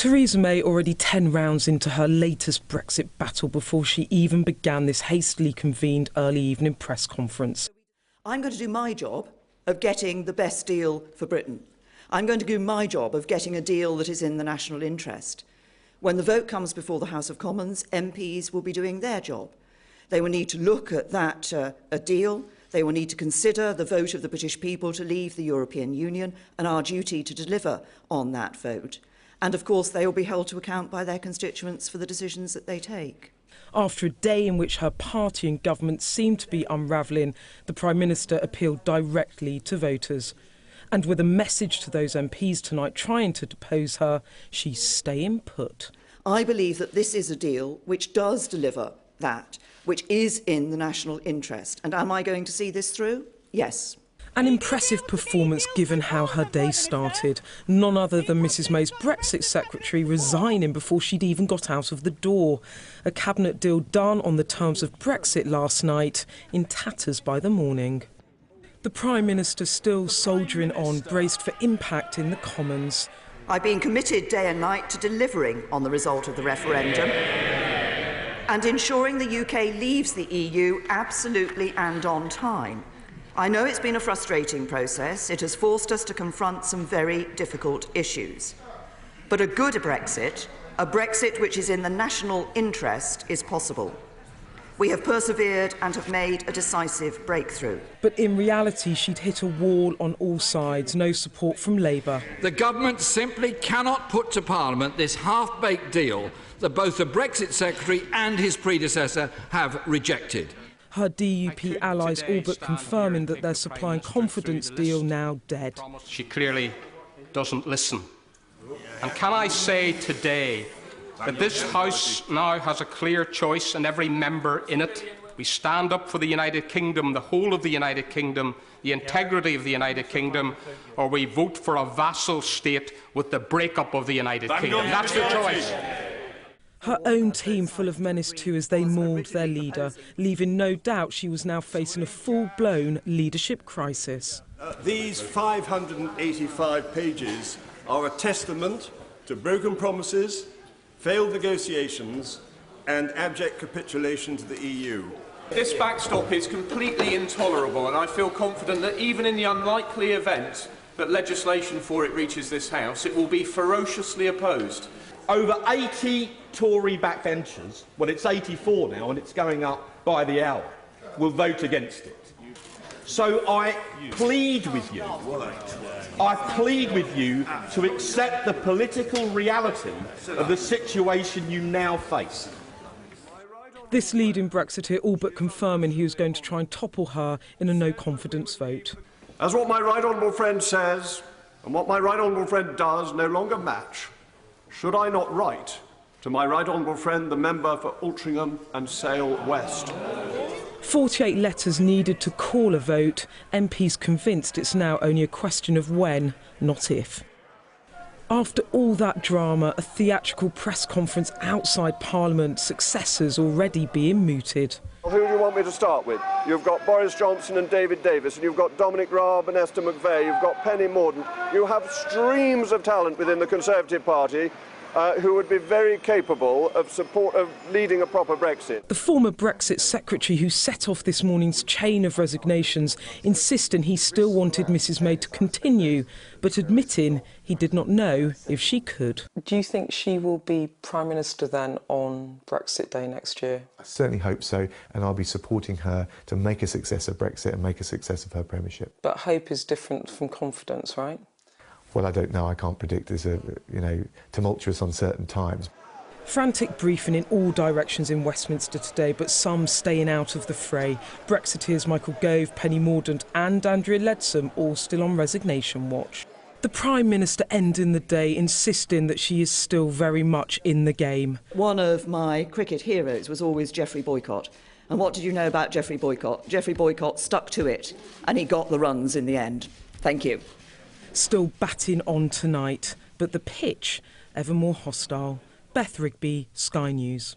Theresa May already 10 rounds into her latest Brexit battle before she even began this hastily convened early evening press conference. I'm going to do my job of getting the best deal for Britain. I'm going to do my job of getting a deal that is in the national interest. When the vote comes before the House of Commons, MPs will be doing their job. They will need to look at that a deal. They will need to consider the vote of the British people to leave the European Union and our duty to deliver on that vote. And of course, they will be held to account by their constituents for the decisions that they take. After a day in which her party and government seemed to be unravelling, the Prime Minister appealed directly to voters. And with a message to those MPs tonight trying to depose her, she's staying put. I believe that this is a deal which does deliver that, which is in the national interest. And am I going to see this through? Yes. An impressive performance given how her day started. None other than Mrs May's Brexit Secretary resigning before she'd even got out of the door. A cabinet deal done on the terms of Brexit last night, in tatters by the morning. The Prime Minister still soldiering on, braced for impact in the Commons. I've been committed day and night to delivering on the result of the referendum and ensuring the UK leaves the EU absolutely and on time. I know it's been a frustrating process. It has forced us to confront some very difficult issues. But a good Brexit, a Brexit which is in the national interest, is possible. We have persevered and have made a decisive breakthrough. But in reality, she'd hit a wall on all sides. No support from Labour. The government simply cannot put to Parliament this half-baked deal that both the Brexit Secretary and his predecessor have rejected. Her DUP allies all but confirming that their supply and confidence deal now dead. She clearly doesn't listen. And can I say today that this House now has a clear choice, and every member in it? We stand up for the United Kingdom, the whole of the United Kingdom, the integrity of the United Kingdom, or we vote for a vassal state with the breakup of the United Kingdom. That's the choice. Her own team full of menace too as they mauled their leader, leaving no doubt she was now facing a full-blown leadership crisis. These 585 pages are a testament to broken promises, failed negotiations and abject capitulation to the EU. This backstop is completely intolerable, and I feel confident that even in the unlikely event that legislation for it reaches this House, it will be ferociously opposed. Over 80 Tory backbenchers, well, it's 84 now and it's going up by the hour, will vote against it. So I plead with you to accept the political reality of the situation you now face. This leading Brexiteer all but confirming he was going to try and topple her in a no-confidence vote. As what my right honourable friend says and what my right honourable friend does no longer match, should I not write to my right honourable friend, the member for Altrincham and Sale West? 48 letters needed to call a vote. MPs convinced it's now only a question of when, not if. After all that drama, a theatrical press conference outside Parliament, successors already being mooted. Who do you want me to start with? You've got Boris Johnson and David Davis, and you've got Dominic Raab and Esther McVeigh, you've got Penny Mordaunt. You have streams of talent within the Conservative Party who would be very capable of leading a proper Brexit. The former Brexit Secretary who set off this morning's chain of resignations, insisting he still wanted Mrs May to continue, but admitting he did not know if she could. Do you think she will be Prime Minister then on Brexit Day next year? I certainly hope so, and I'll be supporting her to make a success of Brexit and make a success of her premiership. But hope is different from confidence, right? Well, I don't know. I can't predict. There's tumultuous, uncertain times. Frantic briefing in all directions in Westminster today, but some staying out of the fray. Brexiteers Michael Gove, Penny Mordaunt and Andrea Leadsom all still on resignation watch. The Prime Minister ending the day insisting that she is still very much in the game. One of my cricket heroes was always Geoffrey Boycott. And what did you know about Geoffrey Boycott? Geoffrey Boycott stuck to it and he got the runs in the end. Thank you. Still batting on tonight, but the pitch ever more hostile. Beth Rigby, Sky News.